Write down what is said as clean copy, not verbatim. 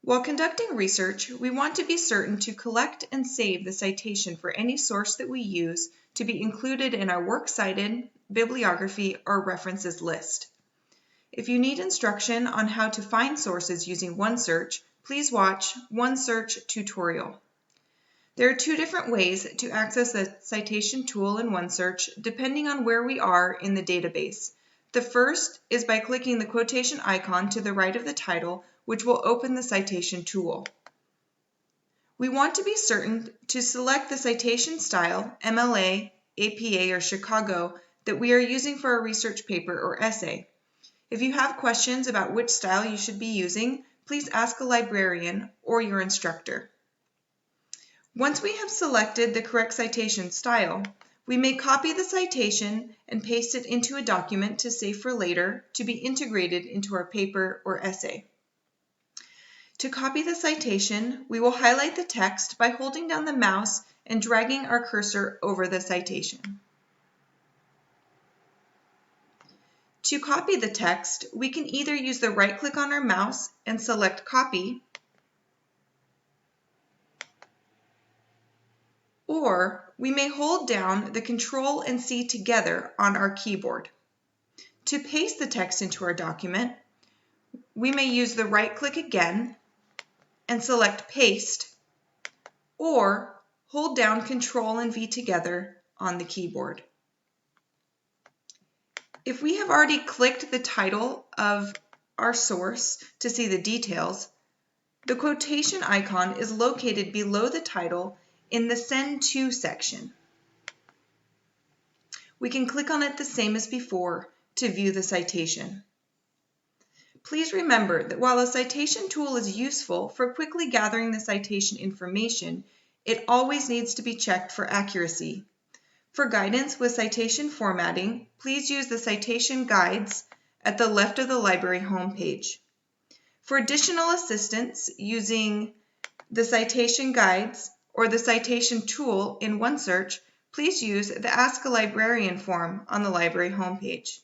While conducting research, we want to be certain to collect and save the citation for any source that we use to be included in our works cited, bibliography, or references list. If you need instruction on how to find sources using OneSearch, please watch OneSearch tutorial. There are two different ways to access the citation tool in OneSearch depending on where we are in the database. The first is by clicking the quotation icon to the right of the title, which will open the citation tool. We want to be certain to select the citation style, MLA, APA, or Chicago, that we are using for a research paper or essay. If you have questions about which style you should be using, please ask a librarian or your instructor. Once we have selected the correct citation style, we may copy the citation and paste it into a document to save for later to be integrated into our paper or essay. To copy the citation, we will highlight the text by holding down the mouse and dragging our cursor over the citation. To copy the text, we can either use the right click on our mouse and select Copy, or we may hold down the Control and C together on our keyboard. To paste the text into our document, we may use the right click again and select Paste, or hold down Control and V together on the keyboard. If we have already clicked the title of our source to see the details, the quotation icon is located below the title in the Send To section. We can click on it the same as before to view the citation. Please remember that while a citation tool is useful for quickly gathering the citation information, it always needs to be checked for accuracy. For guidance with citation formatting, please use the citation guides at the left of the library homepage. For additional assistance using the citation guides or the citation tool in OneSearch, please use the Ask a Librarian form on the library homepage.